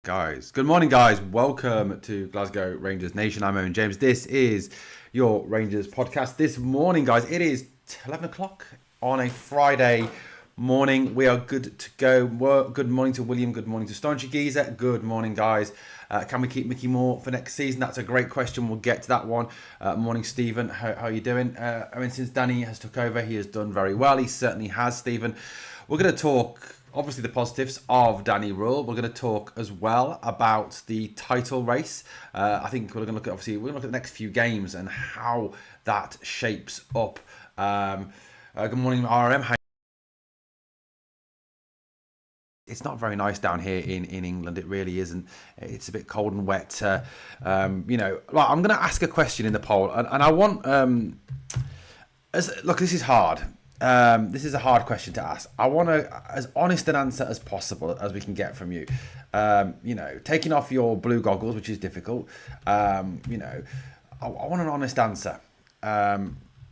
Guys, good morning, guys. Welcome to Glasgow Rangers Nation. I'm Owen James. This is your Rangers podcast. This morning, guys, it is 11 o'clock on a Friday morning. We are good to go. Good morning to William. Good morning to Staunchy Geezer. Good morning, guys. Can we keep Mikey Moore for next season? That's a great question. We'll get to that one. Morning, Stephen. How are you doing? Since Danny has took over, he has done very well. He certainly has, Stephen. We're going to talk, obviously, the positives of Danny ROHL. We're going to talk as well about the title race. I think we're going to look at, the next few games and how that shapes up. Good morning, RM. It's not very nice down here in England. It really isn't. It's a bit cold and wet. I'm going to ask a question in the poll, and I want. Look, this is hard. This is a hard question to ask. I want as honest an answer as possible as we can get from you. Taking off your blue goggles, which is difficult. I want an honest answer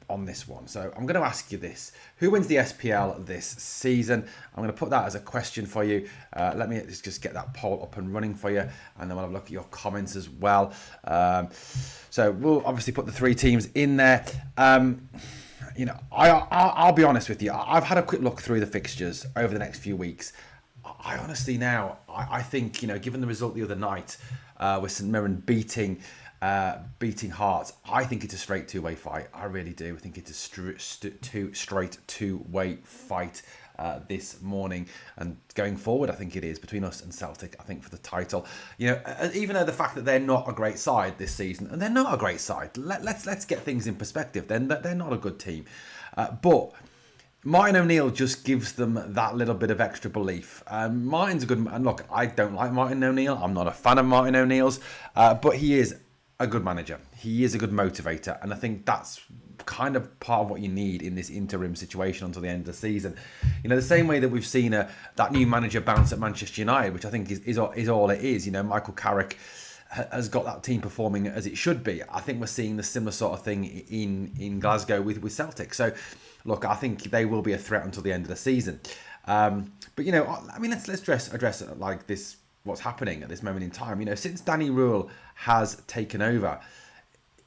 on this one. So I'm going to ask you this. Who wins the SPL this season? I'm going to put that as a question for you. Let me just get that poll up and running for you, and then we'll have a look at your comments as well. So we'll obviously put the three teams in there. I'll be honest with you. I've had a quick look through the fixtures over the next few weeks. I honestly now, I think, given the result the other night with St Mirren beating Hearts, I think it's a straight two-way fight. I really do. I think it's a straight two-way fight this morning, and going forward, I think it is between us and Celtic. I think for the title, even though the fact that they're not a great side this season, and they're not a great side. Let's get things in perspective. They're not a good team, but Martin O'Neill just gives them that little bit of extra belief. Martin's a good, and look, I don't like Martin O'Neill. I'm not a fan of Martin O'Neill's, but he is a good manager. He is a good motivator, and I think that's kind of part of what you need in this interim situation until the end of the season. The same way that we've seen that new manager bounce at Manchester United, which I think is all it is. Michael Carrick has got that team performing as it should be. I think we're seeing the similar sort of thing in Glasgow with Celtic. So, look, I think they will be a threat until the end of the season. Let's address it like this. What's happening at this moment in time? Since Danny ROHL has taken over,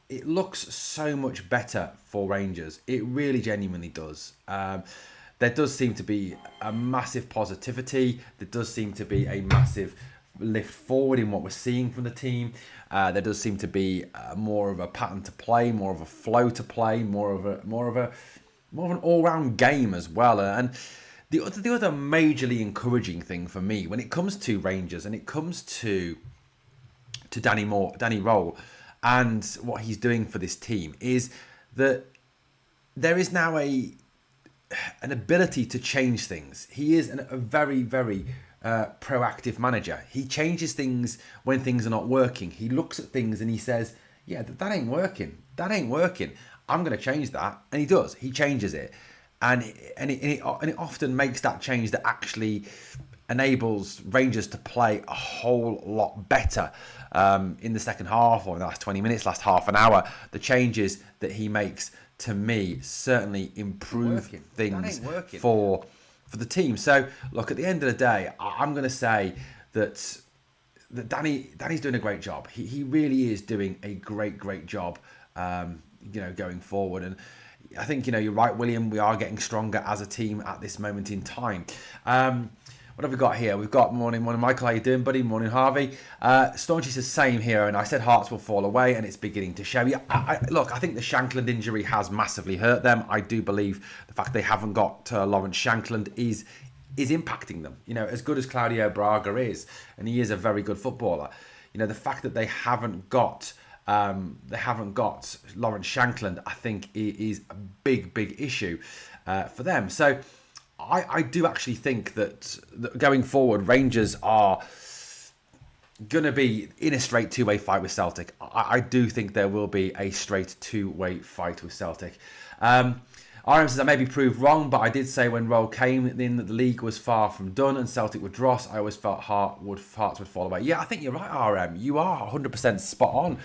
it looks so much better for Rangers. It really genuinely does. There does seem to be a massive positivity. There does seem to be a massive lift forward in what we're seeing from the team. There does seem to be more of a pattern to play, more of a flow to play, more of an all-round game as well. And the other majorly encouraging thing for me when it comes to Rangers and it comes to Danny ROHL and what he's doing for this team is that there is now an ability to change things. He is a very, very proactive manager. He changes things when things are not working. He looks at things and he says, yeah, that ain't working. That ain't working. I'm going to change that. And he does. He changes it. And it often makes that change that actually enables Rangers to play a whole lot better in the second half or in the last 20 minutes, last half an hour. The changes that he makes, to me, certainly improve things for the team. So, look, at the end of the day, I'm going to say that Danny's doing a great job. He really is doing a great job, going forward. And I think, you're right, William. We are getting stronger as a team at this moment in time. What have we got here? We've got morning, Michael. How you doing, buddy? Morning, Harvey. Staunchy says same here, and I said Hearts will fall away, and it's beginning to show. Yeah, I think the Shankland injury has massively hurt them. I do believe the fact they haven't got Lawrence Shankland is impacting them. As good as Claudio Braga is, and he is a very good footballer. The fact that they haven't got Lawrence Shankland, I think, is a big issue for them. So I do actually think that going forward, Rangers are going to be in a straight two-way fight with Celtic. I do think there will be a straight two-way fight with Celtic. RM says, I may be proved wrong, but I did say when ROHL came in that the league was far from done and Celtic would dross. I always felt Hearts would fall away. Yeah, I think you're right, RM. You are 100% spot on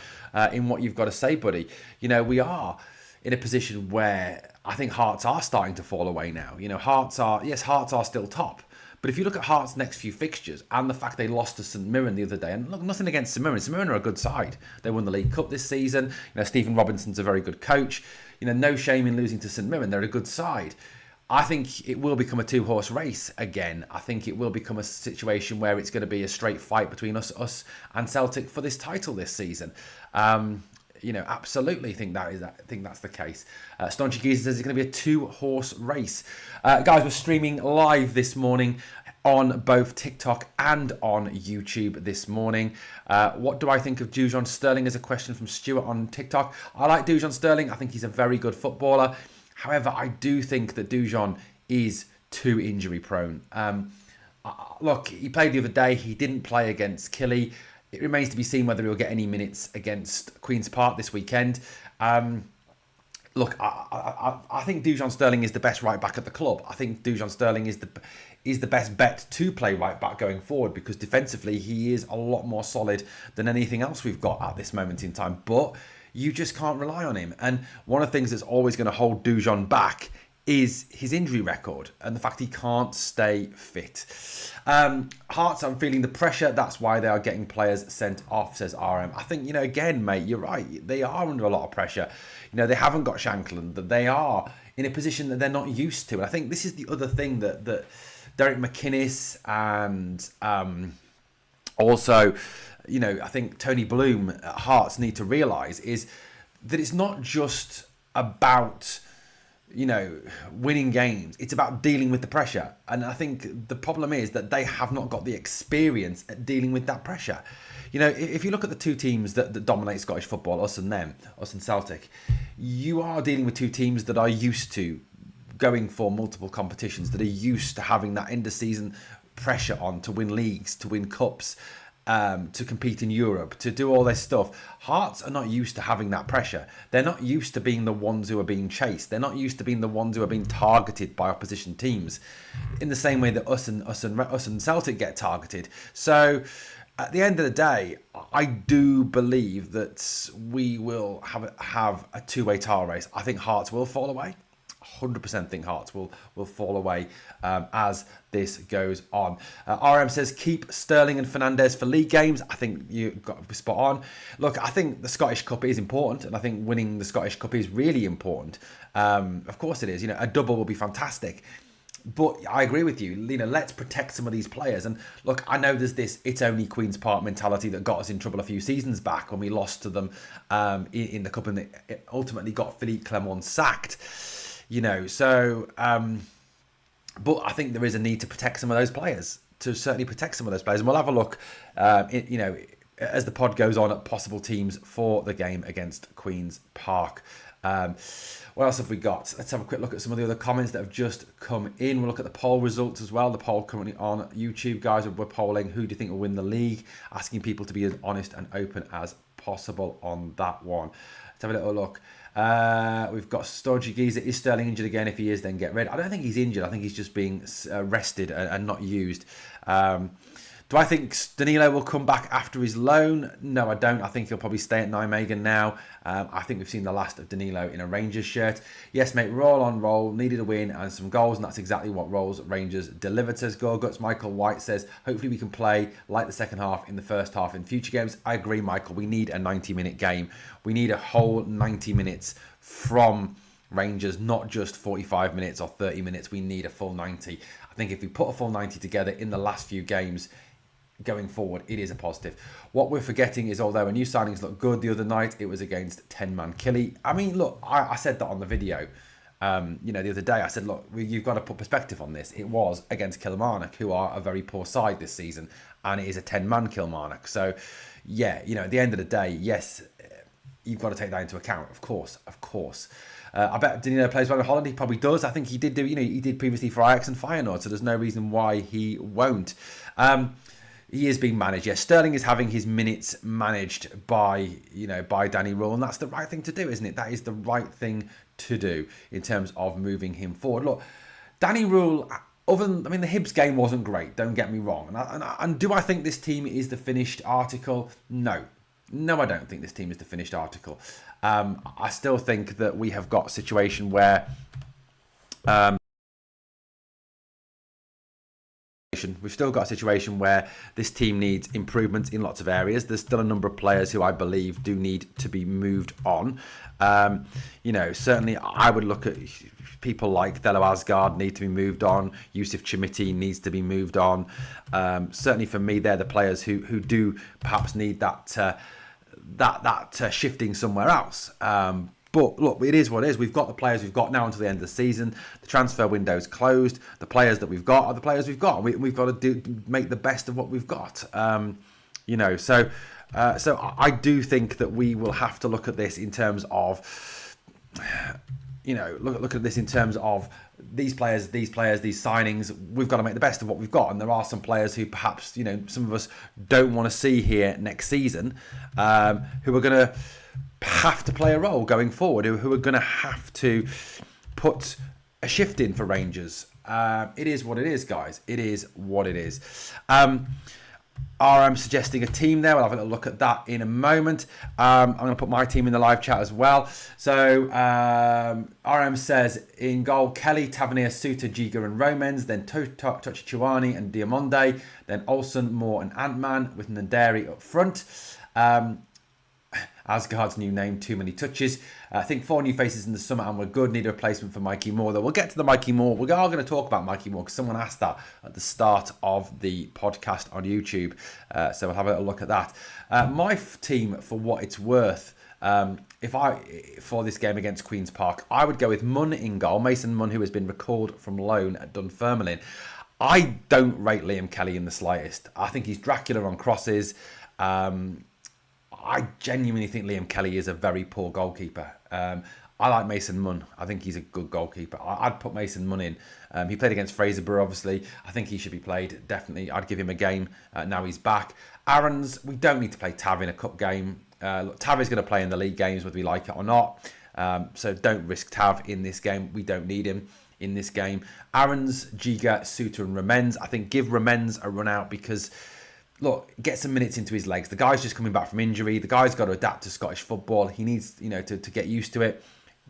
in what you've got to say, buddy. We are in a position where I think Hearts are starting to fall away now. Hearts are still top, But if you look at Hearts' next few fixtures and the fact they lost to St Mirren the other day, and look, nothing against St Mirren. St Mirren are a good side. They won the League Cup this season. Stephen Robinson's a very good coach. No shame in losing to St Mirren. They're a good side. I think it will become a two-horse race again. I think it will become a situation where it's going to be a straight fight between us and Celtic for this title this season. Absolutely think that's the case. Staunchy Geezer says it's going to be a two-horse race. Guys, we're streaming live this morning on both TikTok and on YouTube this morning. What do I think of Dujon Sterling is a question from Stuart on TikTok. I like Dujon Sterling. I think he's a very good footballer. However, I do think that Dujon is too injury prone. Look, he played the other day. He didn't play against Killy. It remains to be seen whether he'll get any minutes against Queen's Park this weekend. Look, I think Dujon Sterling is the best right back at the club. I think Dujon Sterling is the best bet to play right back going forward, because defensively he is a lot more solid than anything else we've got at this moment in time. But you just can't rely on him. And one of the things that's always going to hold Dujon back is his injury record and the fact he can't stay fit. Hearts, I'm feeling the pressure. That's why they are getting players sent off, says RM. I think, again, mate, you're right. They are under a lot of pressure. They haven't got Shankland. That they are in a position that they're not used to. And I think this is the other thing that Derek McInnes and also, I think Tony Bloom at Hearts need to realise is that it's not just about winning games. It's about dealing with the pressure. And I think the problem is that they have not got the experience at dealing with that pressure. If you look at the two teams that dominate Scottish football, us and Celtic, you are dealing with two teams that are used to going for multiple competitions, that are used to having that end of season pressure on to win leagues, to win cups, to compete in Europe, to do all this stuff. Hearts are not used to having that pressure. They're not used to being the ones who are being chased. They're not used to being the ones who are being targeted by opposition teams, in the same way that us and Celtic get targeted. So, at the end of the day, I do believe that we will have a two-way title race. I think Hearts will fall away. 100% think Hearts will fall away as this goes on. RM says keep Sterling and Fernandes for league games. I think you got spot on. Look, I think the Scottish Cup is important, and I think winning the Scottish Cup is really important. Of course it is. A double will be fantastic. But I agree with you. Let's protect some of these players. And look, I know there's this "it's only Queen's Park" mentality that got us in trouble a few seasons back when we lost to them in the cup, and it ultimately got Philippe Clement sacked. But I think there is a need to protect some of those players, and we'll have a look, as the pod goes on, at possible teams for the game against Queen's Park. What else have we got? Let's have a quick look at some of the other comments that have just come in. We'll look at the poll results as well. The poll currently on YouTube, guys. We're polling who do you think will win the league, asking people to be as honest and open as possible on that one. Let's have a little look. We've got Stodgy Geezer. Is Sterling injured again? If he is, then get rid. I don't think he's injured. I think he's just being rested and not used. Do I think Danilo will come back after his loan? No, I don't. I think he'll probably stay at Nijmegen now. I think we've seen the last of Danilo in a Rangers shirt. Yes, mate, roll on roll. Needed a win and some goals, and that's exactly what Rangers delivered, says Gorguts. Michael White says, hopefully we can play like the second half in the first half in future games. I agree, Michael. We need a 90-minute game. We need a whole 90 minutes from Rangers, not just 45 minutes or 30 minutes. We need a full 90. I think if we put a full 90 together in the last few games, going forward, it is a positive. What we're forgetting is, although our new signings looked good the other night, it was against 10-man Killy. I mean, look, I said that on the video, the other day. I said, look, you've got to put perspective on this. It was against Kilmarnock, who are a very poor side this season, and it is a 10-man Kilmarnock. So, yeah, at the end of the day, yes, you've got to take that into account, of course. I bet Danilo plays well in Holland. He probably does. I think he did he did previously for Ajax and Feyenoord, so there's no reason why he won't. He is being managed. Yes, Sterling is having his minutes managed by Danny Rule, and that's the right thing to do, isn't it? That is the right thing to do in terms of moving him forward. Look, Danny Rule, the Hibs game wasn't great. Don't get me wrong. And do I think this team is the finished article? No, I don't think this team is the finished article. I still think that we have got a situation where situation. We've still got a situation where this team needs improvements in lots of areas. There's still a number of players who I believe do need to be moved on. Certainly I would look at people like Thelo Asgard need to be moved on. Yusuf Chimiti needs to be moved on. Certainly for me, they're the players who do perhaps need that shifting somewhere else. But look, it is what it is. We've got the players we've got now until the end of the season. The transfer window's closed. The players that we've got are the players we've got. We've got to make the best of what we've got. So I do think that we will have to look at this in terms of, look at this in terms of these players, these signings. We've got to make the best of what we've got. And there are some players who perhaps, some of us don't want to see here next season, who are going to have to play a role going forward, who are going to have to put a shift in for Rangers. It is what it is, guys. It is what it is. RM suggesting a team there. We'll have a little look at that in a moment. I'm going to put my team in the live chat as well. So RM says in goal, Kelly, Tavernier, Suter, Giga and Romans, then Touchichuani and Diamonde, then Olsen, Moore and Ant-Man with Naderi up front. Asgard's new name, too many touches. I think 4 new faces in the summer and we're good. Need a replacement for Mikey Moore. Though we'll get to the Mikey Moore. We are going to talk about Mikey Moore because someone asked that at the start of the podcast on YouTube. So we'll have a little look at that. My team, for what it's worth, for this game against Queen's Park, I would go with Munn in goal. Mason Munn, who has been recalled from loan at Dunfermline. I don't rate Liam Kelly in the slightest. I think he's Dracula on crosses. I genuinely think Liam Kelly is a very poor goalkeeper. I like Mason Munn. I think he's a good goalkeeper. I'd put Mason Munn in. He played against Fraserburgh, obviously. I think he should be played, definitely. I'd give him a game now he's back. Aaron's, we don't need to play Tav in a cup game. Tav is going to play in the league games, whether we like it or not. So don't risk Tav in this game. We don't need him in this game. Aaron's, Giga, Suter and Ramens. I think give Ramens a run out because... Look, get some minutes into his legs. The guy's just coming back from injury. The guy's got to adapt to Scottish football. He needs, to get used to it.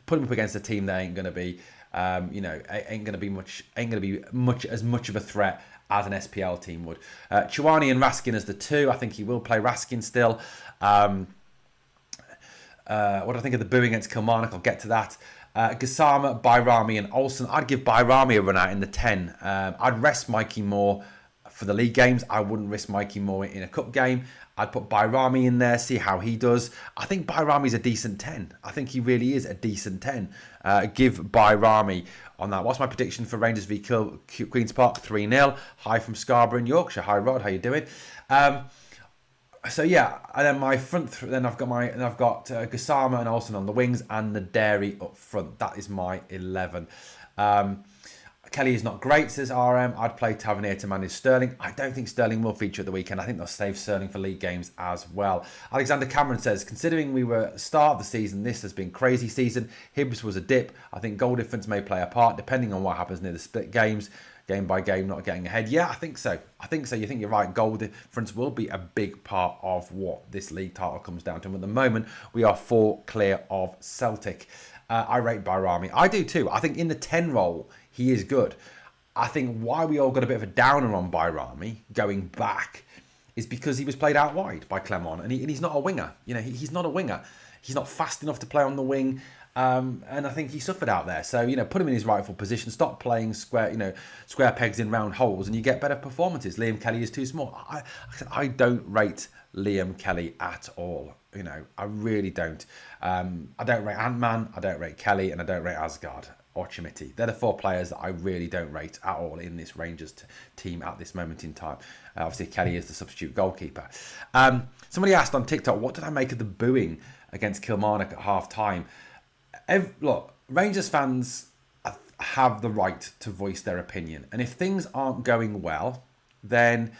Put him up against a team that ain't going to be, ain't going to be much of a threat as an SPL team would. Chouani and Raskin as the 2. I think he will play Raskin still. What do I think of the booing against Kilmarnock? I'll get to that. Gassama, Bayrami and Olsen. I'd give Bayrami a run out in the 10. I'd rest Mikey Moore for the league games. I wouldn't risk Mikey Moore in a cup game. I'd put Bayrami in there, see how he does. I think Bayrami's a decent 10. I think he really is a decent 10. Give Bayrami on that. What's my prediction for Rangers v Queen's Park? 3-0. Hi from Scarborough in Yorkshire. Hi Rod, how you doing? So yeah, and then my front. Then I've got Gassama and Olsen on the wings and Naderi up front. That is my 11. Kelly is not great, says RM. I'd play Tavernier to manage Sterling. I don't think Sterling will feature at the weekend. I think they'll save Sterling for league games as well. Alexander Cameron says, considering we were at the start of the season, this has been crazy season. Hibs was a dip. I think goal difference may play a part depending on what happens near the split games. Game by game, not getting ahead. Yeah, I think so. You think you're right. Goal difference will be a big part of what this league title comes down to. And at the moment, we are 4 clear of Celtic. I rate Bayrami. I do too. I think in the 10 role, he is good. I think why we all got a bit of a downer on Bayrami going back is because he was played out wide by Clermont, and he's not a winger. He's not a winger. He's not fast enough to play on the wing, and I think he suffered out there. So put him in his rightful position. Stop playing square pegs in round holes, and you get better performances. Liam Kelly is too small. I don't rate Liam Kelly at all. I really don't. I don't rate Ant-Man. I don't rate Kelly, and I don't rate Asgard or Chimiti. They're the 4 players that I really don't rate at all in this Rangers team at this moment in time. Obviously, Kelly is the substitute goalkeeper. Somebody asked on TikTok, what did I make of the booing against Kilmarnock at half-time? Look, Rangers fans have the right to voice their opinion. And if things aren't going well, then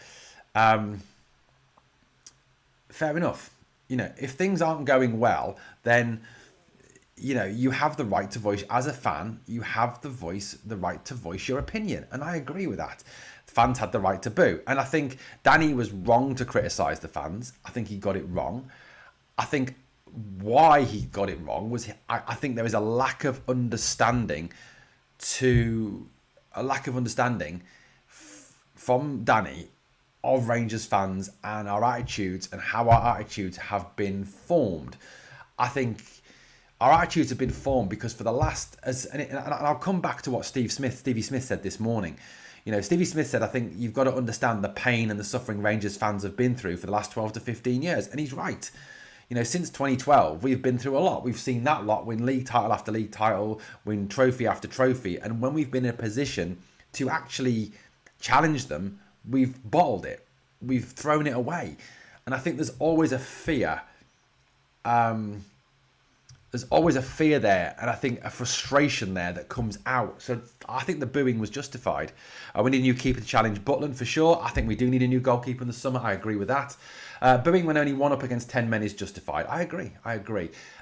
fair enough. If things aren't going well, then... you have the right to voice, as a fan, you have the right to voice your opinion. And I agree with that. The fans had the right to boo. And I think Danny was wrong to criticise the fans. I think he got it wrong. I think why he got it wrong was, I think there is a lack of understanding from Danny of Rangers fans and our attitudes and how our attitudes have been formed. I think our attitudes have been formed because for the last, and I'll come back to what Stevie Smith said this morning. You know, Stevie Smith said, I think you've got to understand the pain and the suffering Rangers fans have been through for the last 12 to 15 years. And he's right. You know, since 2012, we've been through a lot. We've seen that lot win league title after league title, win trophy after trophy. And when we've been in a position to actually challenge them, we've bottled it. We've thrown it away. And I think there's always a fear. There's always a fear there, and I think a frustration there that comes out. So I think the booing was justified. We need a new keeper to challenge Butland for sure. I think we do need a new goalkeeper in the summer. I agree with that. Booing when only 1 up against 10 men is justified. I agree.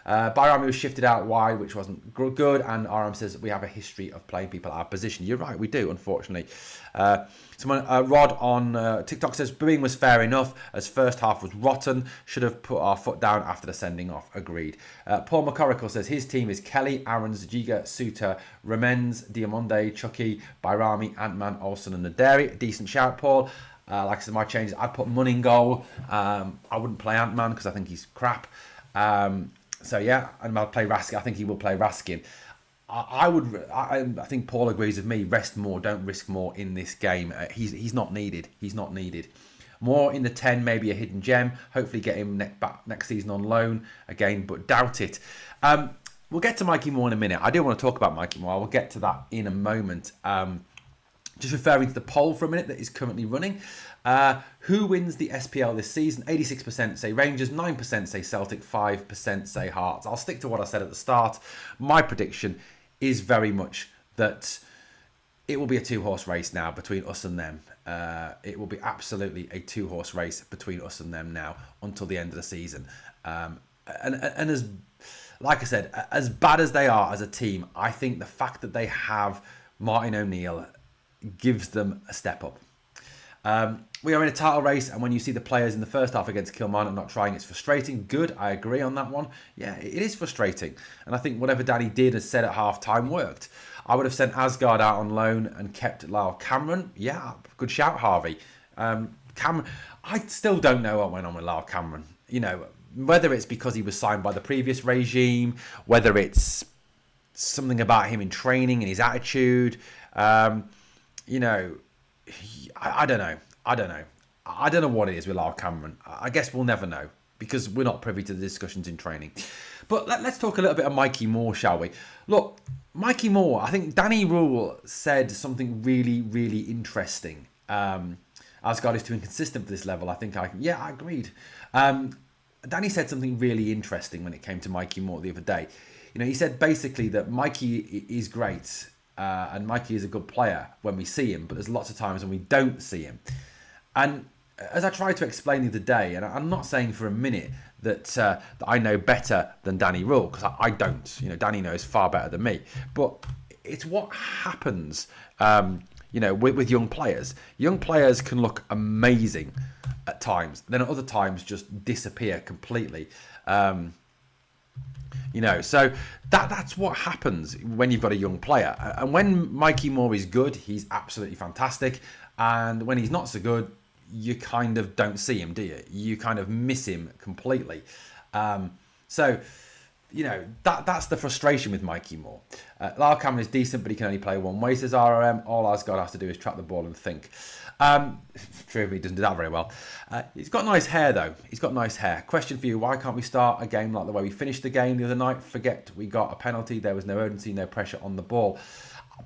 Bayrami was shifted out wide, which wasn't good, and RM says we have a history of playing people out of position. You're right, we do, unfortunately. Rod on TikTok says booing was fair enough as first half was rotten. Should have put our foot down after the sending off. Agreed. Paul McCorrickle says his team is Kelly, Aarons, Giga, Suter, Remens, Diamonde, Chucky, Bayrami, Ant-Man, Olsen and Naderi. Decent shout, Paul. Like I said, my changes, I'd put Munn in goal. I wouldn't play Ant-Man because I think he's crap. So yeah, and I'll play Raskin. I think he will play Raskin. I think Paul agrees with me. Rest more, don't risk more in this game. He's not needed. He's not needed. More in the 10, maybe a hidden gem. Hopefully get him next season on loan again, but doubt it. We'll get to Mikey Moore in a minute. I do want to talk about Mikey Moore. We'll get to that in a moment. Just referring to the poll for a minute that is currently running. Who wins the SPL this season? 86% say Rangers, 9% say Celtic, 5% say Hearts. I'll stick to what I said at the start. My prediction is very much that it will be a 2-horse race now between us and them. It will be absolutely a 2-horse race between us and them now until the end of the season. And as, like I said, as bad as they are as a team, I think the fact that they have Martin O'Neill gives them a step up. We are in a title race, and when you see the players in the first half against Kilmarnock not trying, it's frustrating. Good, I agree on that one. Yeah, it is frustrating. And I think whatever Danny did and said at half-time worked. I would have sent Asgard out on loan and kept Lyle Cameron. Yeah, good shout, Harvey. Cameron, I still don't know what went on with Lyle Cameron. You know, whether it's because he was signed by the previous regime, whether it's something about him in training and his attitude. You know, I don't know. I don't know what it is with Lyle Cameron. I guess we'll never know because we're not privy to the discussions in training. But let's talk a little bit of Mikey Moore, shall we? Look, Mikey Moore, I think Danny Rule said something really, really interesting. Asgard is too inconsistent for this level. I agreed. Danny said something really interesting when it came to Mikey Moore the other day. You know, he said basically that Mikey is great. And Mikey is a good player when we see him, but there's lots of times when we don't see him. And as I tried to explain the other day, and I'm not saying for a minute that I know better than Danny Rule, because I don't. You know, Danny knows far better than me. But it's what happens, you know, with young players. Young players can look amazing at times, then at other times just disappear completely. You know, so that's what happens when you've got a young player. And when Mikey Moore is good, he's absolutely fantastic. And when he's not so good, you kind of don't see him, do you? You kind of miss him completely. So, you know, that's the frustration with Mikey Moore. Lyle Cameron is decent, but he can only play one way, says RRM. All Asgard has to do is track the ball and think. True, he doesn't do that very well. He's got nice hair, though. He's got nice hair. Question for you, why can't we start a game like the way we finished the game the other night? Forget we got a penalty. There was no urgency, no pressure on the ball.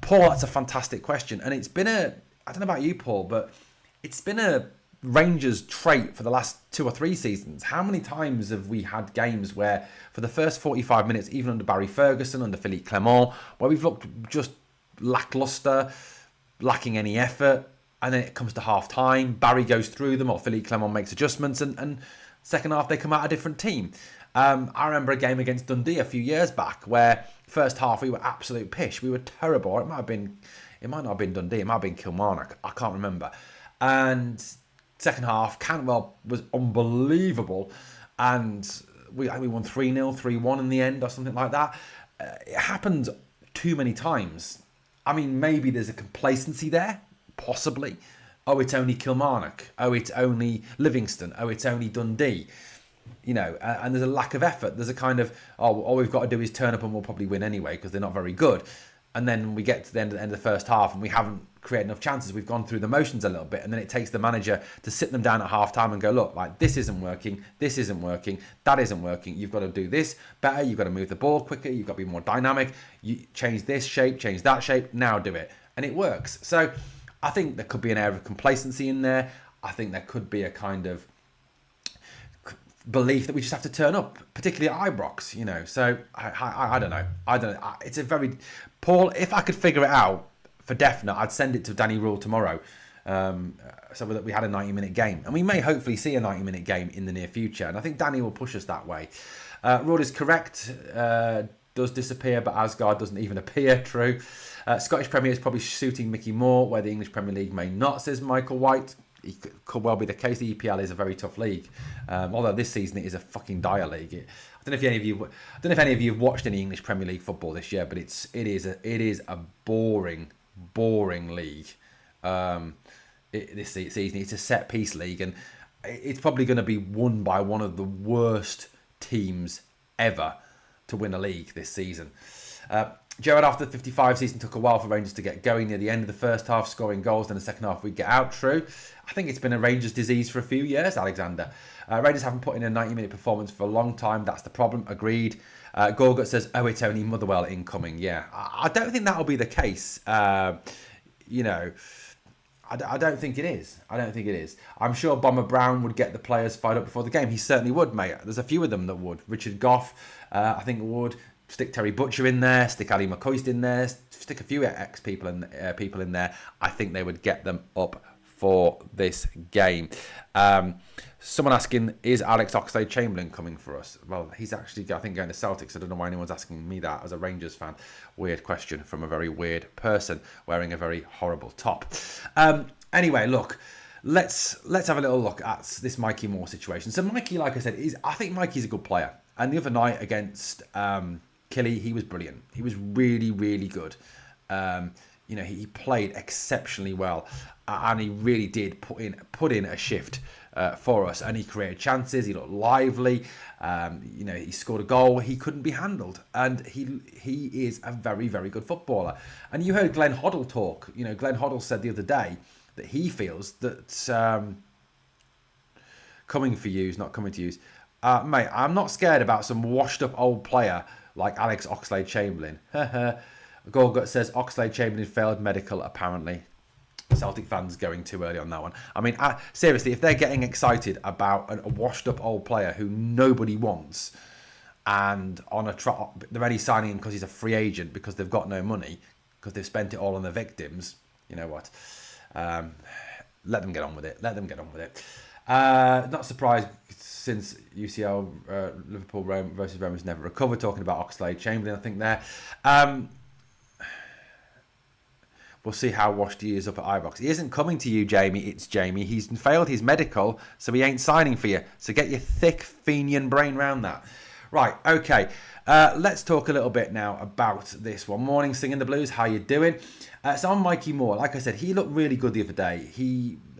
Paul, that's a fantastic question. And it's been I don't know about you, Paul, but it's been a Rangers trait for the last 2 or 3 seasons. How many times have we had games where for the first 45 minutes, even under Barry Ferguson, under Philippe Clement, where we've looked just lacklustre, lacking any effort, and then it comes to half time, Barry goes through them or Philippe Clement makes adjustments, and second half they come out a different team. I remember a game against Dundee a few years back where first half we were absolute pish. We were terrible. It might not have been Dundee, it might have been Kilmarnock, I can't remember. And second half, Cantwell was unbelievable, and we won 3-0, 3-1 in the end or something like that. It happened too many times. I mean, maybe there's a complacency there, possibly. oh, it's only Kilmarnock, oh, it's only Livingston, oh, it's only Dundee. And there's a lack of effort. There's a kind of, oh, all we've got to do is turn up and we'll probably win anyway because they're not very good. And then we get to the end of the first half and we haven't created enough chances. We've gone through the motions a little bit, and then it takes the manager to sit them down at half time and go, look, like, this isn't working, that isn't working. You've got to do this better. You've got to move the ball quicker. You've got to be more dynamic. You change this shape, change that shape. Now do it. And it works. So I think there could be an air of complacency in there. I think there could be a kind of belief that we just have to turn up, particularly at Ibrox, So I don't know. It's a very Paul. If I could figure it out for definite, I'd send it to Danny ROHL tomorrow, so that we had a 90-minute game, and we may hopefully see a 90-minute game in the near future. And I think Danny will push us that way. ROHL is correct. Does disappear, but Asgard doesn't even appear. True. Scottish Premier is probably suiting Mickey Moore, where the English Premier League may not, says Michael White. It could well be the case. The EPL is a very tough league, although this season it is a fucking dire league. I don't know if any of you have watched any English Premier League football this year, but it is a boring league. This season it's a set piece league, and it's probably going to be won by one of the worst teams ever to win a league this season. Gerrard, after the 55 season, took a while for Rangers to get going. Near the end of the first half, scoring goals, then the second half we'd get out. True. I think it's been a Rangers disease for a few years, Alexander. Rangers haven't put in a 90-minute performance for a long time. That's the problem. Agreed. Gorgut says, oh, it's only Motherwell incoming. Yeah, I don't think that'll be the case. I don't think it is. I'm sure Bomber Brown would get the players fired up before the game. He certainly would, mate. There's a few of them that would. Richard Goff, I think, would. Stick Terry Butcher in there, stick Ali McCoist in there, stick a few ex-people people in there. I think they would get them up for this game. Someone asking, is Alex Oxlade-Chamberlain coming for us? Well, he's actually, I think, going to Celtics. I don't know why anyone's asking me that as a Rangers fan. Weird question from a very weird person wearing a very horrible top. Anyway, look, let's have a little look at this Mikey Moore situation. So Mikey, like I said, I think Mikey's a good player. And the other night against Killy, he was brilliant. He was really, really good. He played exceptionally well, and he really did put in a shift for us. And he created chances. He looked lively. He scored a goal. He couldn't be handled, and he is a very, very good footballer. And you heard Glenn Hoddle talk. Glenn Hoddle said the other day that he feels that coming for you is not coming to use. Mate, I'm not scared about some washed-up old player like Alex Oxlade-Chamberlain. Gorgut says Oxlade-Chamberlain failed medical, apparently. Celtic fans going too early on that one. I mean, seriously, if they're getting excited about a washed-up old player who nobody wants, and they're only signing him because he's a free agent because they've got no money, because they've spent it all on the victims, you know what? Let them get on with it. Not surprised since UCL Liverpool versus Rome has never recovered. Talking about Oxlade-Chamberlain, I think there. We'll see how washed he is up at Ibrox. He isn't coming to you, Jamie. It's Jamie. He's failed his medical, so he ain't signing for you. So get your thick Fenian brain round that. Right, okay. Let's talk a little bit now about this one. Morning, Singing the Blues. How you doing? So on Mikey Moore, like I said, he looked really good the other day.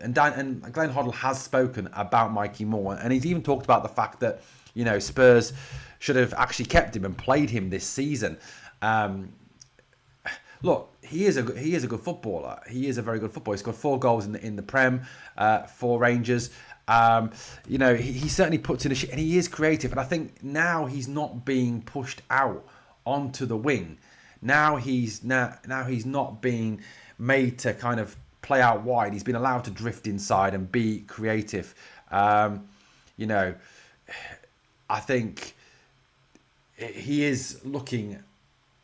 And Glenn Hoddle has spoken about Mikey Moore, and he's even talked about the fact that Spurs should have actually kept him and played him this season. Look, he is a good footballer. He is a very good footballer. He's got 4 goals in the Prem for Rangers. He certainly puts in a shit, and he is creative. And I think now he's not being pushed out onto the wing. Now he's not being made to kind of play out wide. He's been allowed to drift inside and be creative. I think he is looking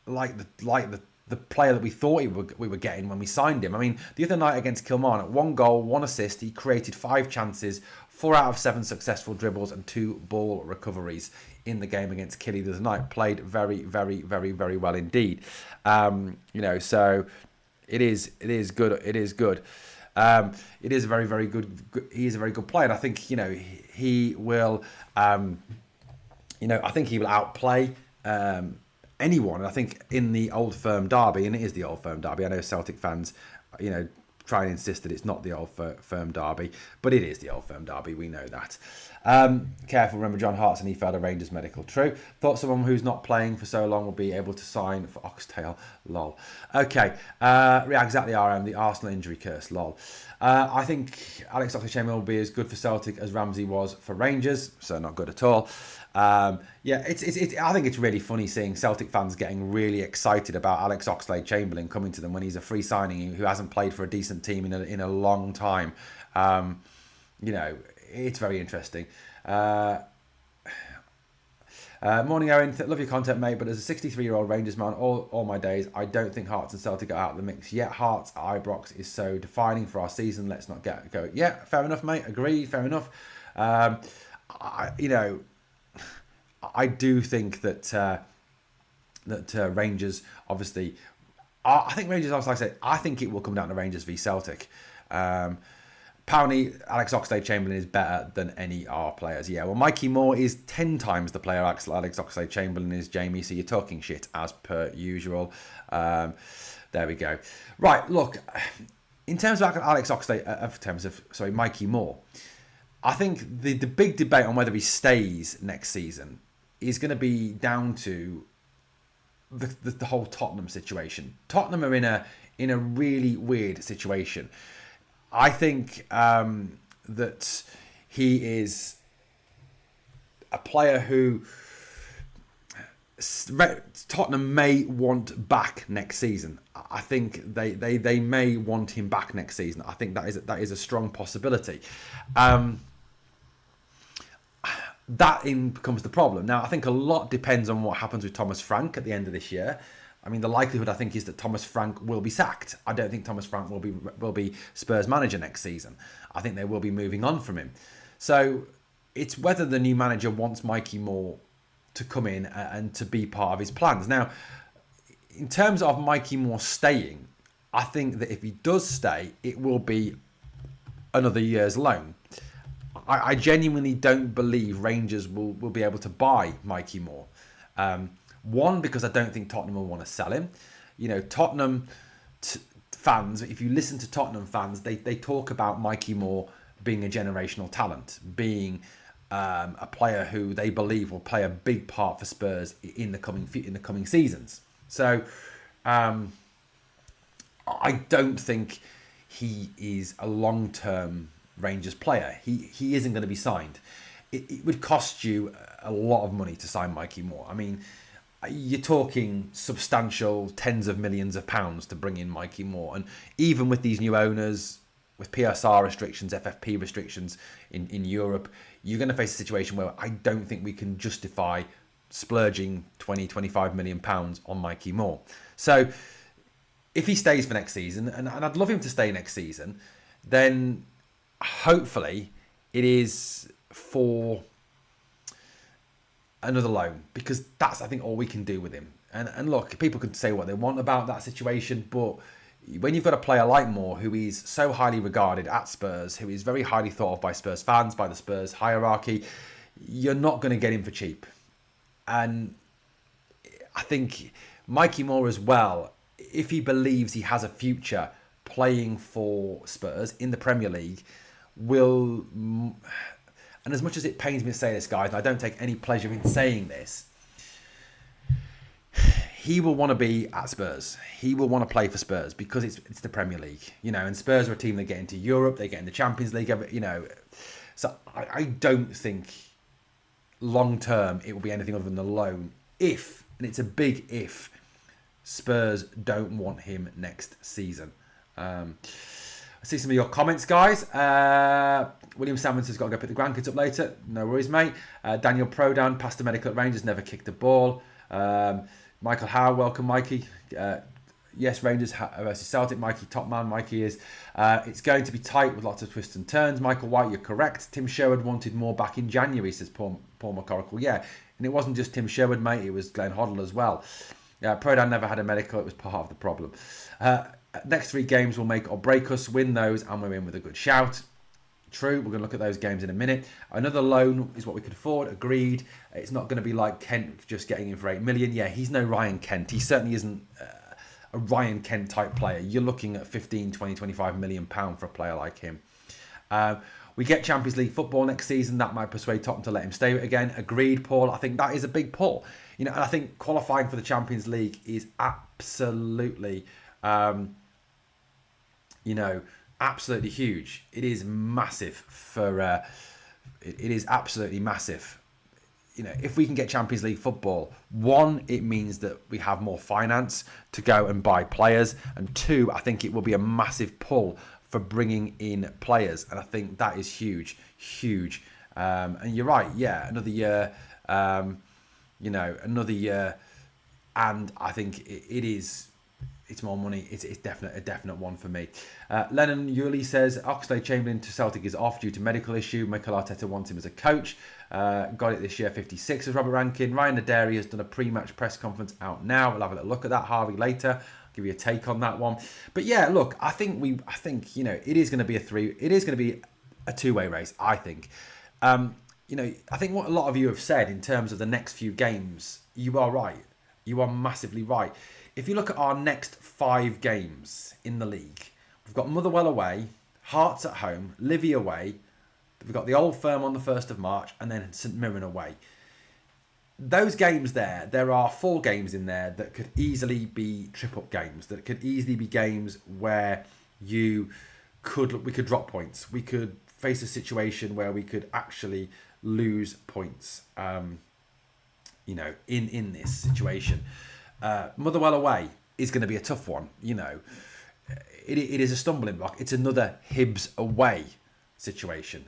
like the player that we thought we were getting when we signed him. I mean, the other night against Kilmarnock, 1 goal, 1 assist. He created 5 chances, 4 out of 7 successful dribbles, and 2 ball recoveries in the game against Killy the other night. Played very, very, very, very well indeed. So it is good. It is good. It is a very, very good. He is a very good player, and I think he will. I think he will outplay anyone. And I think in the Old Firm derby, and it is the Old Firm derby. I know Celtic fans, try and insist that it's not the Old Firm derby, but it is the Old Firm derby. We know that. Careful, remember John Hartson, he failed a Rangers medical. True. Thought someone who's not playing for so long will be able to sign for Oxtail. Lol. Okay. Yeah, exactly, RM. The Arsenal injury curse. Lol. I think Alex Oxlade-Chamberlain will be as good for Celtic as Ramsey was for Rangers, so not good at all. Yeah, I think it's really funny seeing Celtic fans getting really excited about Alex Oxlade-Chamberlain coming to them when he's a free signing who hasn't played for a decent team in a long time. You know, it's very interesting. Morning, Owen. Love your content, mate. But as a 63-year-old Rangers man, all my days, I don't think Hearts and Celtic are out of the mix yet. Hearts Ibrox is so defining for our season. Let's not go. Yeah, fair enough, mate. Agree. Fair enough. I do think that Rangers, obviously, I think Rangers, like I said, I think it will come down to Rangers v Celtic. Apparently, Alex Oxlade-Chamberlain is better than any R players. Yeah, well, Mikey Moore is 10 times the player Alex Oxlade-Chamberlain is, Jamie, so you're talking shit as per usual. There we go. Right, look, in terms of Mikey Moore, I think the big debate on whether he stays next season is going to be down to the whole Tottenham situation. Tottenham are in a really weird situation. I think that he is a player who Tottenham may want back next season. I think they may want him back next season. I think that is a strong possibility. That becomes the problem. Now, I think a lot depends on what happens with Thomas Frank at the end of this year. I mean, the likelihood, I think, is that Thomas Frank will be sacked. I don't think Thomas Frank will be Spurs manager next season. I think they will be moving on from him. So it's whether the new manager wants Mikey Moore to come in and to be part of his plans. Now, in terms of Mikey Moore staying, I think that if he does stay, it will be another year's loan. I genuinely don't believe Rangers will be able to buy Mikey Moore. One, because I don't think Tottenham will want to sell him. You know, Tottenham fans, if you listen to Tottenham fans, they talk about Mikey Moore being a generational talent, being a player who they believe will play a big part for Spurs in the coming seasons. So I don't think he is a long-term Rangers player. He isn't going to be signed. It would cost you a lot of money to sign Mikey Moore. I mean, you're talking substantial tens of millions of pounds to bring in Mikey Moore. And even with these new owners, with PSR restrictions, FFP restrictions in Europe, you're going to face a situation where I don't think we can justify splurging 20-25 million pounds on Mikey Moore. So if he stays for next season, and I'd love him to stay next season, then hopefully it is for another loan, because that's, I think, all we can do with him. And look, people can say what they want about that situation, but when you've got a player like Moore, who is so highly regarded at Spurs, who is very highly thought of by Spurs fans, by the Spurs hierarchy, you're not going to get him for cheap. And I think Mikey Moore as well, if he believes he has a future playing for Spurs in the Premier League, will... And as much as it pains me to say this, guys, and I don't take any pleasure in saying this, he will want to be at Spurs. He will want to play for Spurs because it's the Premier League, you know. And Spurs are a team that get into Europe, they get in the Champions League, you know. So I don't think long term it will be anything other than a loan. If, and it's a big if, Spurs don't want him next season. I see some of your comments, guys. William Salmons has got to go pick the grandkids up later. No worries, mate. Daniel Prodan, past the medical at Rangers, never kicked a ball. Michael Howe, welcome, Mikey. Yes, Rangers versus Celtic. Mikey, top man. Mikey is. It's going to be tight with lots of twists and turns. Michael White, you're correct. Tim Sherwood wanted more back in January, says Paul McCoracle. Yeah, and it wasn't just Tim Sherwood, mate. It was Glenn Hoddle as well. Prodan never had a medical. It was part of the problem. Next 3 games will make or break us. Win those and we're in with a good shout. True, we're going to look at those games in a minute. Another loan is what we could afford. Agreed. It's not going to be like Kent just getting in for 8 million. Yeah, he's no Ryan Kent. He certainly isn't a Ryan Kent type player. You're looking at 15, 20, 25 million pound for a player like him. We get Champions League football next season. That might persuade Tottenham to let him stay again. Agreed, Paul. I think that is a big pull. And I think qualifying for the Champions League is absolutely, absolutely huge. It is massive for. It is absolutely massive. If we can get Champions League football, one, it means that we have more finance to go and buy players, and two, I think it will be a massive pull for bringing in players, and I think that is huge. And you're right, yeah, another year, another year, and I think it's more money. It's a definite one for me. Lennon Yuli says Oxlade-Chamberlain to Celtic is off due to medical issue. Mikel Arteta wants him as a coach. Got it this year, 56 as Robert Rankin. Ryan Naderi has done a pre-match press conference out now. We'll have a little look at that, Harvey, later. I'll give you a take on that one. But yeah, look, I think it is going to be a two-way race, I think. I think what a lot of you have said in terms of the next few games, you are right. You are massively right. If you look at our next 5 games in the league, we've got Motherwell away, Hearts at home, Livy away, we've got the Old Firm on the 1st of March, and then St Mirren away. Those games there are 4 games in there that could easily be trip-up games, that could easily be games where we could drop points. We could face a situation where we could actually lose points, in this situation. Motherwell away is going to be a tough one. It is a stumbling block. It's another Hibs away situation.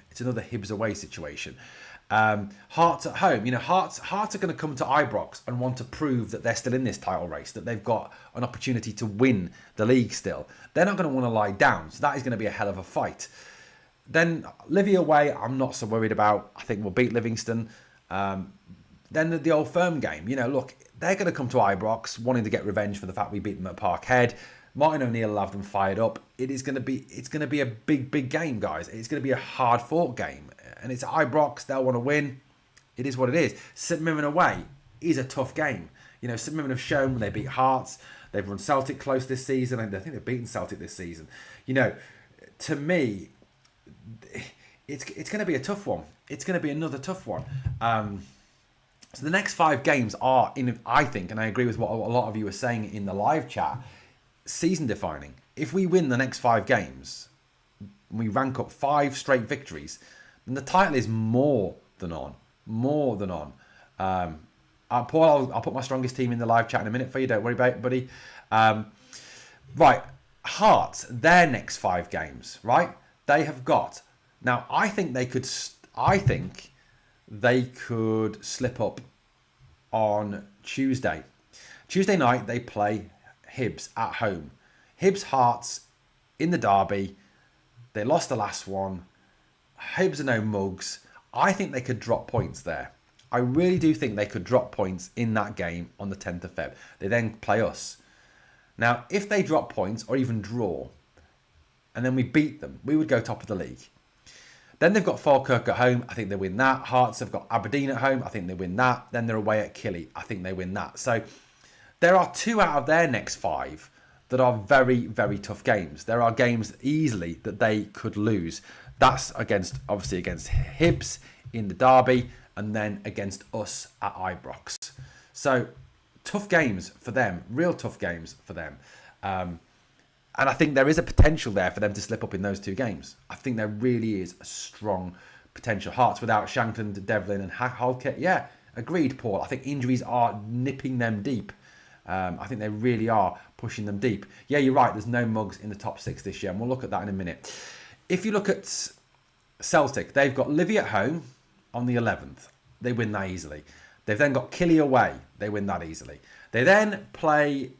Hearts at home. Hearts are going to come to Ibrox and want to prove that they're still in this title race, that they've got an opportunity to win the league still. They're not going to want to lie down. So that is going to be a hell of a fight. Then Livy away, I'm not so worried about. I think we'll beat Livingston. Then the Old Firm game. Look, they're going to come to Ibrox wanting to get revenge for the fact we beat them at Parkhead. Martin O'Neill will have them fired up. It's going to be a big game, guys. It's going to be a hard fought game, and it's Ibrox. They'll want to win. It is what it is. St Mirren away is a tough game. St Mirren have shown when they beat Hearts, they've run Celtic close this season, and I think they've beaten Celtic this season. To me, it's going to be a tough one. It's going to be another tough one. So the next 5 games are, I think, and I agree with what a lot of you are saying in the live chat, season defining. If we win the next 5 games, we rank up 5 straight victories, then the title is more than on. Paul, I'll put my strongest team in the live chat in a minute for you. Don't worry about it, buddy. Right, Hearts, their next 5 games, right? They have got. Now, I think they could slip up on Tuesday. Tuesday night, they play Hibs at home. Hibs Hearts in the derby. They lost the last one. Hibs are no mugs. I think they could drop points there. I really do think they could drop points in that game on the 10th of Feb. They then play us. Now, if they drop points or even draw, and then we beat them, we would go top of the league. Then they've got Falkirk at home. I think they win that. Hearts have got Aberdeen at home. I think they win that. Then they're away at Killie. I think they win that. So there are 2 out of their next 5 that are very, very tough games. There are games easily that they could lose. That's against Hibs in the derby, and then against us at Ibrox. So tough games for them. Real tough games for them. And I think there is a potential there for them to slip up in those 2 games. I think there really is a strong potential. Hearts without Shankland, Devlin and Halkett. Yeah, agreed, Paul. I think injuries are nipping them deep. I think they really are pushing them deep. Yeah, you're right. There's no mugs in the top 6 this year, and we'll look at that in a minute. If you look at Celtic, they've got Livy at home on the 11th. They win that easily. They've then got Killie away. They win that easily. They then play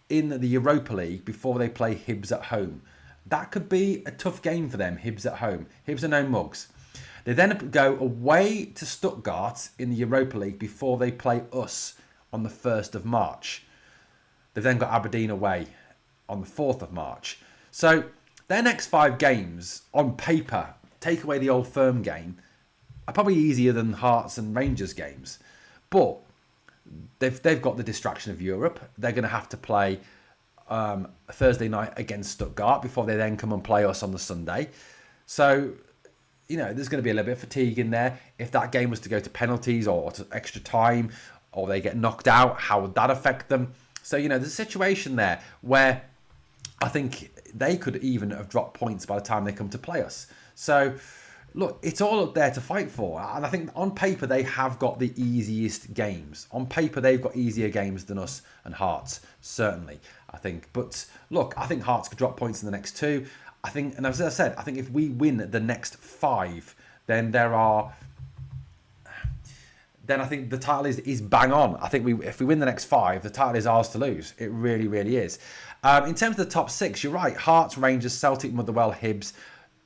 in the Europa League before they play Hibs at home. That could be a tough game for them, Hibs at home. Hibs are no mugs. They then go away to Stuttgart in the Europa League before they play us on the 1st of March. They've then got Aberdeen away on the 4th of March. So their next 5 games, on paper, take away the Old Firm game, are probably easier than Hearts and Rangers games. But they've got the distraction of Europe. They're going to have to play Thursday night against Stuttgart before they then come and play us on the Sunday. So, there's going to be a little bit of fatigue in there. If that game was to go to penalties or to extra time, or they get knocked out, how would that affect them? So, there's a situation there where I think they could even have dropped points by the time they come to play us. So, look, it's all up there to fight for. And I think on paper, they have got the easiest games. On paper, they've got easier games than us and Hearts, certainly, I think. But look, I think Hearts could drop points in the next 2. I think, and as I said, I think if we win the next 5, then then I think the title is bang on. I think if we win the next 5, the title is ours to lose. It really, really is. In terms of the top 6, you're right. Hearts, Rangers, Celtic, Motherwell, Hibs.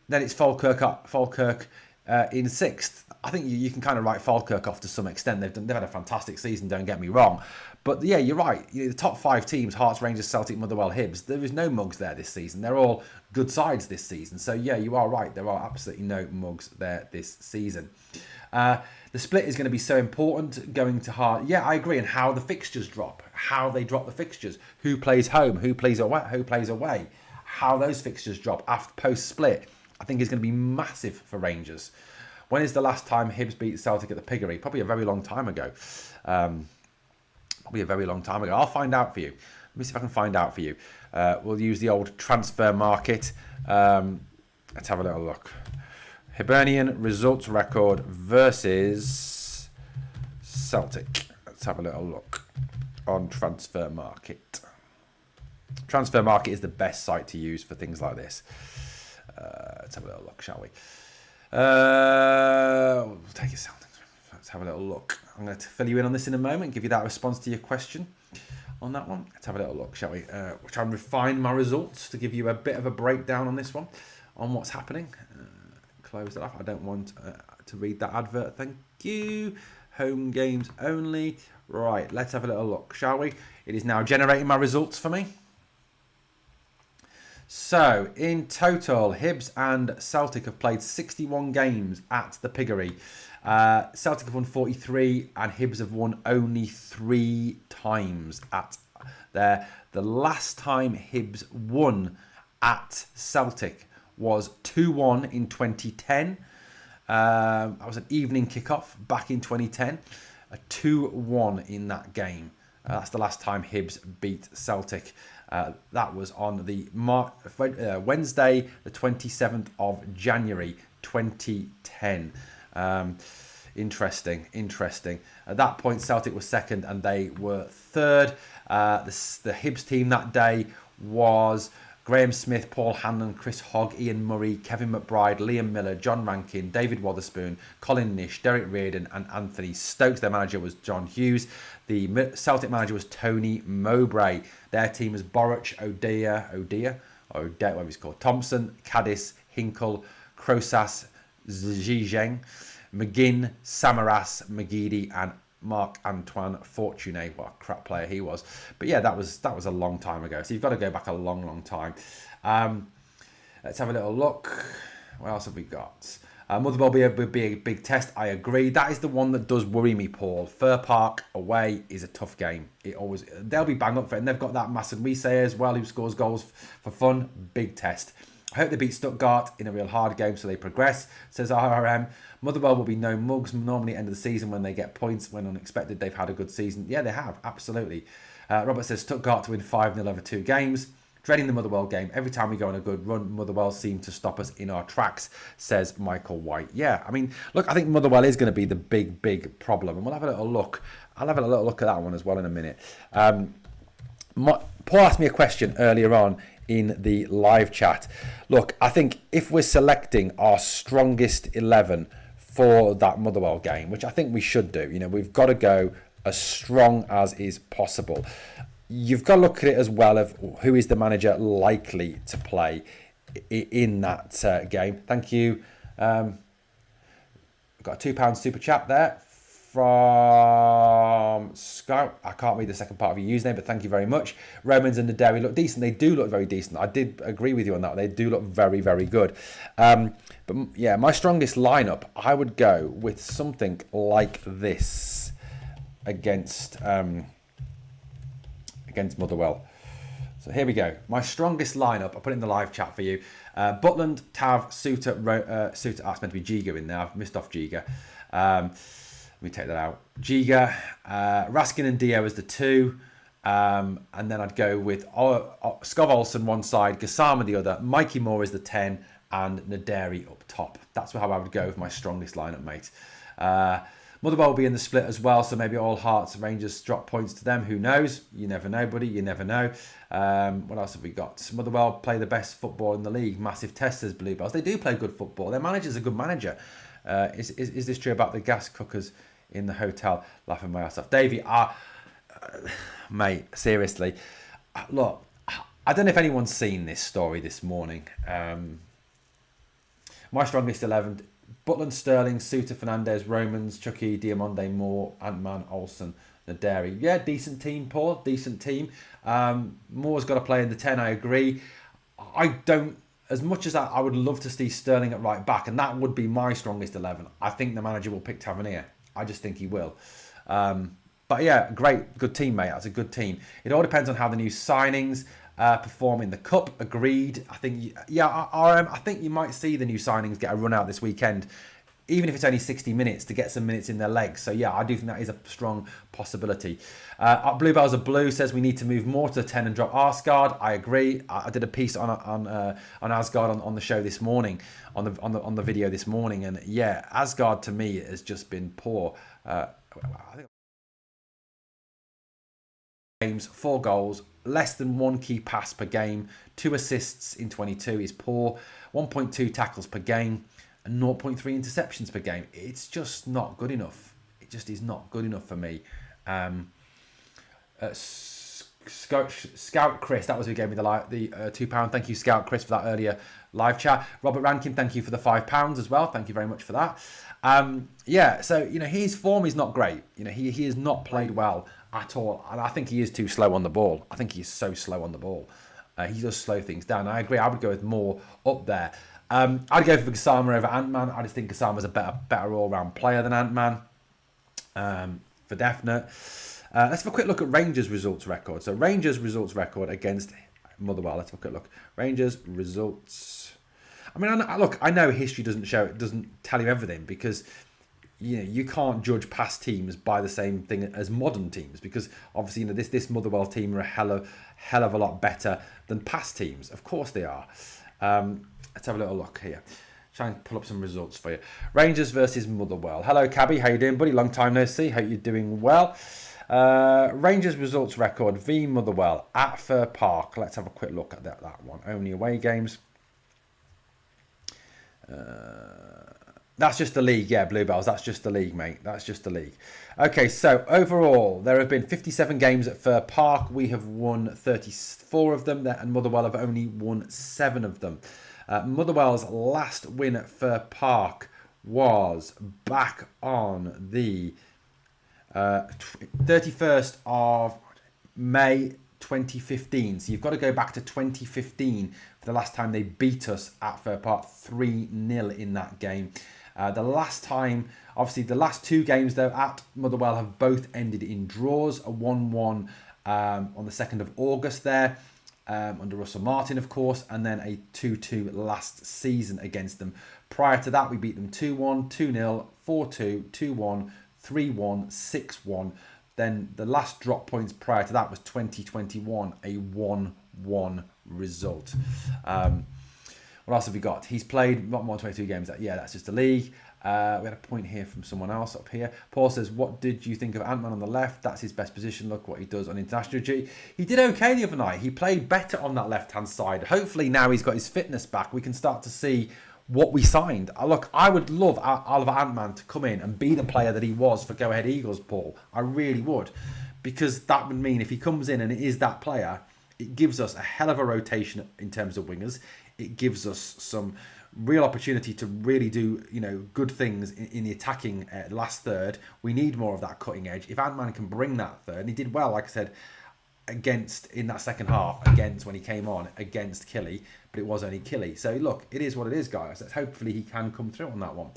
Then it's Falkirk in 6th. I think you can kind of write Falkirk off to some extent. They've had a fantastic season, don't get me wrong. But yeah, you're right. The top 5 teams, Hearts, Rangers, Celtic, Motherwell, Hibs, there is no mugs there this season. They're all good sides this season. So yeah, you are right. There are absolutely no mugs there this season. The split is going to be so important going to Heart. Yeah, I agree. And how the fixtures drop, how they drop the fixtures, who plays home, who plays away, how those fixtures drop after post-split, I think is going to be massive for Rangers. When is the last time Hibs beat Celtic at the Piggery? Probably a very long time ago. I'll find out for you. Let me see if I can find out for you. We'll use the old transfer market. Let's have a little look. Hibernian results record versus Celtic. Let's have a little look on transfer market. Transfer market is the best site to use for things like this. Let's have a little look, shall we? We'll take a second. Let's have a little look. I'm going to fill you in on this in a moment, give you that response to your question on that one. Let's have a little look, shall we? We'll try and refine my results to give you a bit of a breakdown on this one, on what's happening. Close that off. I don't want to read that advert. Thank you. Home games only. Right, let's have a little look, shall we? It is now generating my results for me. So, in total, Hibs and Celtic have played 61 games at the Piggery. Celtic have won 43 and Hibs have won only 3 times at there. The last time Hibs won at Celtic was 2-1 in 2010. That was an evening kickoff back in 2010. A 2-1 in that game. That's the last time Hibs beat Celtic. That was on the Wednesday, the 27th of January, 2010. Interesting. At that point, Celtic was second and they were third. The Hibs team that day was Graham Smith, Paul Hanlon, Chris Hogg, Ian Murray, Kevin McBride, Liam Miller, John Rankin, David Wotherspoon, Colin Nish, Derek Reardon and Anthony Stokes. Their manager was John Hughes. The Celtic manager was Tony Mowbray. Their team was Boruch, O'Dea, whatever he's called, Thompson, Caddis, Hinkle, Crosas, Zhizheng, McGinn, Samaras, McGeady and Marc-Antoine Fortuné. What a crap player he was. But yeah, that was a long time ago. So you've got to go back a long time. Let's have a little look. What else have we got? Motherwell would be a big test. I agree. That is the one that does worry me, Paul. Fir Park away is a tough game. They'll be bang up for it. And they've got that Masson Wise as well, who scores goals for fun. Big test. I hope they beat Stuttgart in a real hard game so they progress, says RRM. Motherwell will be no mugs. Normally end of the season when they get points when unexpected. They've had a good season. Yeah, they have. Absolutely. Robert says Stuttgart to win 5-0 over 2 games. Dreading the Motherwell game. Every time we go on a good run, Motherwell seem to stop us in our tracks, says Michael White. Yeah, I mean, look, I think Motherwell is going to be the big problem. And we'll have a little look. I'll have a little look at that one as well in a minute. Paul asked me a question earlier on in the live chat. Look, I think if we're selecting our strongest 11 for that Motherwell game, which I think we should do, we've got to go as strong as is possible. You've got to look at it as well of who is the manager likely to play in that game. Thank you. We've got a £2 super chat there from Scout. I can't read the second part of your username, but thank you very much. Romans and the Dairy look decent. They do look very decent. I did agree with you on that. They do look very, very good. But yeah, my strongest lineup, I would go with something like this against Motherwell. So here we go. My strongest lineup. I put it in the live chat for you. Butland, Tav, Suter, Suter. That's meant to be Giga in there. I've missed off Giga. Let me take that out. Giga, Raskin and Dio as the 2. And then I'd go with Skov Olsen one side, Gassama the other, Mikey Moore is the 10, and Naderi up top. That's how I would go with my strongest lineup, mate. Motherwell will be in the split as well, so maybe all Hearts and Rangers drop points to them. Who knows? You never know, buddy. You never know. What else have we got? Motherwell play the best football in the league. Massive test, says Bluebells. They do play good football. Their manager's a good manager. Is this true about the gas cookers in the hotel? Laughing my ass off. Davey, mate, seriously. Look, I don't know if anyone's seen this story this morning. My strongest 11... Butland, Sterling, Suter, Fernandez, Romans, Chucky, Diamande, Moore, Ant-Man, Olsen, Naderi. Yeah, decent team, Paul. Decent team. Moore's got to play in the 10, I agree. I don't... As much as I would love to see Sterling at right back, and that would be my strongest 11, I think the manager will pick Tavernier. I just think he will. But yeah, great. Good team, mate. That's a good team. It all depends on how the new signings... perform in the cup. Agreed. I think, yeah, RM, I think you might see the new signings get a run out this weekend, even if it's only 60 minutes, to get some minutes in their legs. So yeah, I do think that is a strong possibility. Bluebells of Blue says we need to move more to the 10 and drop Asgard. I agree. I did a piece on Asgard on the show this morning, on the video this morning, and yeah, Asgard to me has just been poor. I think games, 4 goals, less than 1 key pass per game, 2 assists in 22 is poor, 1.2 tackles per game, and 0.3 interceptions per game. It's just not good enough. It just is not good enough for me. Scout Chris, that was who gave me the £2. Thank you, Scout Chris, for that earlier live chat. Robert Rankin, thank you for the £5 as well. Thank you very much for that. Yeah, so his form is not great. He has not played well at all, and I think he is too slow on the ball. I think he is so slow on the ball. He does slow things down. I agree. I would go with Moore up there. I'd go for Gassama over Ant-Man. I just think Gassama's a better all-round player than Ant-Man, for definite. Let's have a quick look at Rangers' results record. So Rangers' results record against Motherwell. Let's have a quick look. Rangers results. I mean, I know history doesn't tell you everything, because you can't judge past teams by the same thing as modern teams, because obviously this Motherwell team are a hell of a lot better than past teams. Of course they are. Let's have a little look here. Try and pull up some results for you. Rangers versus Motherwell. Hello, Cabby. How you doing, buddy? Long time no see. Hope you're doing well. Rangers results record v Motherwell at Fir Park. Let's have a quick look at that one. Only away games. That's just the league, yeah, Bluebells. That's just the league, mate. That's just the league. Okay, so overall, there have been 57 games at Fir Park. We have won 34 of them, and Motherwell have only won 7 of them. Motherwell's last win at Fir Park was back on the 31st of May 2015. So you've got to go back to 2015 for the last time they beat us at Fir Park 3-0 in that game. The last time, obviously the last 2 games though at Motherwell have both ended in draws. A 1-1 on the 2nd of August there, under Russell Martin of course, and then a 2-2 last season against them. Prior to that we beat them 2-1, 2-0, 4-2, 2-1, 3-1, 6-1. Then the last drop points prior to that was 2021, a 1-1 result. What else have we got? He's played not more than 22 games. Yeah, that's just the league. We had a point here from someone else up here. Paul says, what did you think of Ant-Man on the left? That's his best position. Look what he does on international duty. He did okay the other night. He played better on that left-hand side. Hopefully now he's got his fitness back, we can start to see what we signed. Look, I would love Oliver Ant-Man to come in and be the player that he was for Go Ahead Eagles, Paul. I really would. Because that would mean if he comes in and it is that player, it gives us a hell of a rotation in terms of wingers. It gives us some real opportunity to really do, good things in the attacking last third. We need more of that cutting edge. If Ant-Man can bring that third, and he did well, like I said, against in that second half against when he came on against Killy, but it was only Killy. So look, it is what it is, guys. Hopefully he can come through on that one.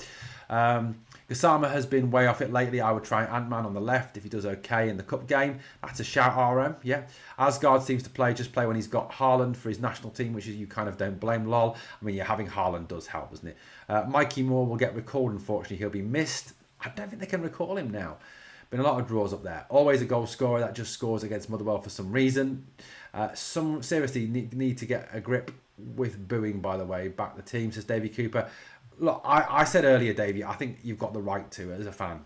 Gassama has been way off it lately. I would try Ant-Man on the left if he does okay in the cup game. That's a shout, RM. Yeah. Asgard seems to play when he's got Haaland for his national team, which is you kind of don't blame. Lol. I mean, yeah, having Haaland does help, doesn't it? Mikey Moore will get recalled. Unfortunately, he'll be missed. I don't think they can recall him now. Been a lot of draws up there. Always a goal scorer that just scores against Motherwell for some reason. Some seriously need to get a grip with booing, by the way. Back the team, says Davey Cooper. Look, I said earlier, Davey, I think you've got the right to as a fan.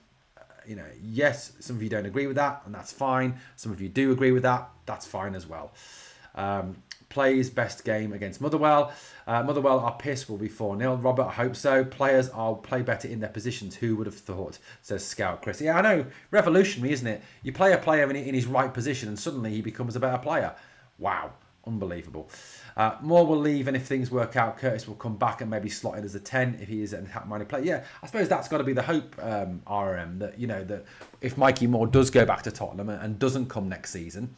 Yes, some of you don't agree with that, and that's fine. Some of you do agree with that. That's fine as well. Plays best game against Motherwell. Motherwell are pissed, will be 4-0. Robert, I hope so. Players will play better in their positions. Who would have thought, says Scout Chris. Yeah, I know. Revolutionary, isn't it? You play a player in his right position and suddenly he becomes a better player. Wow. Unbelievable. Moore will leave, and if things work out, Curtis will come back and maybe slot in as a 10 if he is an attack-minded player. Yeah, I suppose that's got to be the hope, RRM, that that if Mikey Moore does go back to Tottenham and doesn't come next season,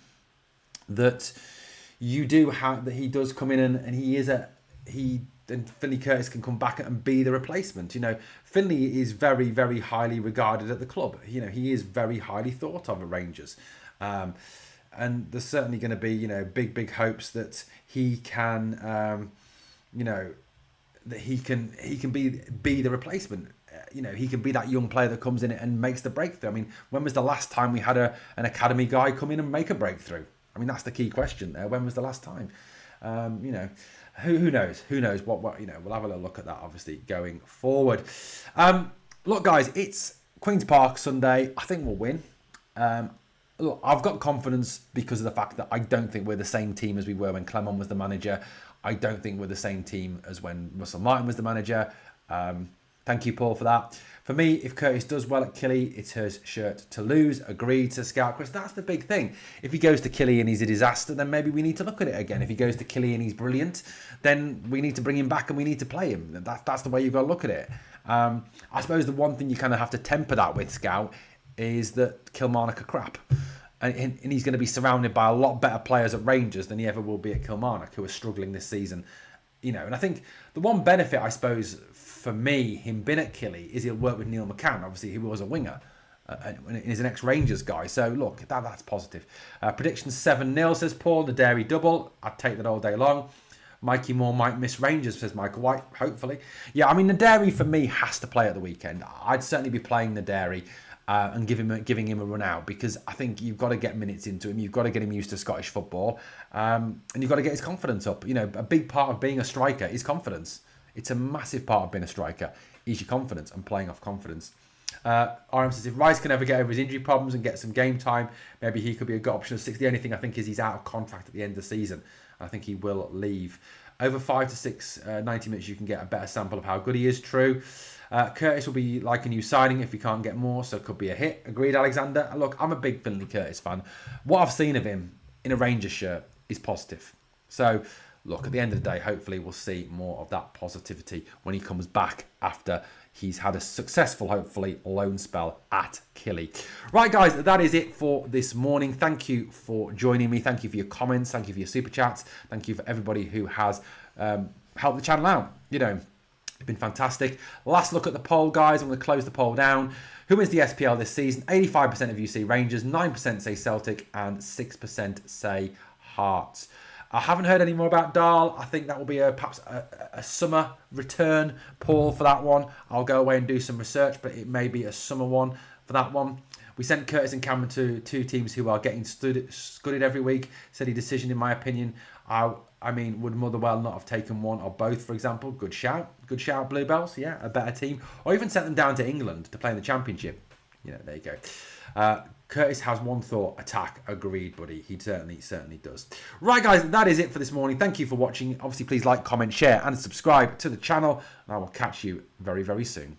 that you do have that he does come in and Finley Curtis can come back and be the replacement. Finley is very, very highly regarded at the club. He is very highly thought of at Rangers. And there's certainly going to be, big hopes that he can, that he can be the replacement. He can be that young player that comes in and makes the breakthrough. I mean, when was the last time we had an academy guy come in and make a breakthrough? I mean, that's the key question there. When was the last time? Who knows? Who knows what? We'll have a little look at that, obviously, going forward. Look, guys, it's Queen's Park Sunday. I think we'll win. Look, I've got confidence because of the fact that I don't think we're the same team as we were when Clement was the manager. I don't think we're the same team as when Russell Martin was the manager. Thank you, Paul, for that. For me, if Curtis does well at Killy, it's her shirt to lose. Agreed, to Scout Chris. That's the big thing. If he goes to Killy and he's a disaster, then maybe we need to look at it again. If he goes to Killy and he's brilliant, then we need to bring him back and we need to play him. That's the way you've got to look at it. I suppose the one thing you kind of have to temper that with, Scout, is that Kilmarnock are crap. And he's going to be surrounded by a lot better players at Rangers than he ever will be at Kilmarnock, who are struggling this season. And I think the one benefit, I suppose, for me, him being at Killy, is he'll work with Neil McCann. Obviously, he was a winger. And he's an ex-Rangers guy. So, look, that's positive. Prediction 7-0, says Paul. The Dairy double. I'd take that all day long. Mikey Moore might miss Rangers, says Michael White, hopefully. Yeah, I mean, the Dairy, for me, has to play at the weekend. I'd certainly be playing the Dairy. And giving him a run out, because I think you've got to get minutes into him. You've got to get him used to Scottish football, and you've got to get his confidence up. A big part of being a striker is confidence. It's a massive part of being a striker is your confidence and playing off confidence. RM says if Rice can ever get over his injury problems and get some game time, maybe he could be a good option. The only thing I think is he's out of contract at the end of the season. I think he will leave. Over 5 to 6, 90 minutes, you can get a better sample of how good he is. True. Curtis will be like a new signing if we can't get more, so it could be a hit. Agreed, Alexander. Look, I'm a big Finley Curtis fan. What I've seen of him in a Rangers shirt is positive. So, look, at the end of the day, hopefully we'll see more of that positivity when he comes back after he's had a successful, hopefully, loan spell at Killy. Right, guys, that is it for this morning. Thank you for joining me. Thank you for your comments. Thank you for your super chats. Thank you for everybody who has helped the channel out. It's been fantastic. Last look at the poll, guys. I'm going to close the poll down. Who wins the SPL this season? 85% of you say Rangers, 9% say Celtic, and 6% say Hearts. I haven't heard any more about Dahl. I think that will be perhaps a summer return, Paul, for that one. I'll go away and do some research, but it may be a summer one for that one. We sent Curtis and Cameron to two teams who are getting scudded every week. Silly decision, in my opinion. I mean, would Motherwell not have taken one or both, for example? Good shout. Good shout, Bluebells. Yeah, a better team. Or even sent them down to England to play in the Championship. There you go. Curtis has one thought. Attack. Agreed, buddy. He certainly does. Right, guys, that is it for this morning. Thank you for watching. Obviously, please like, comment, share, and subscribe to the channel. And I will catch you very, very soon.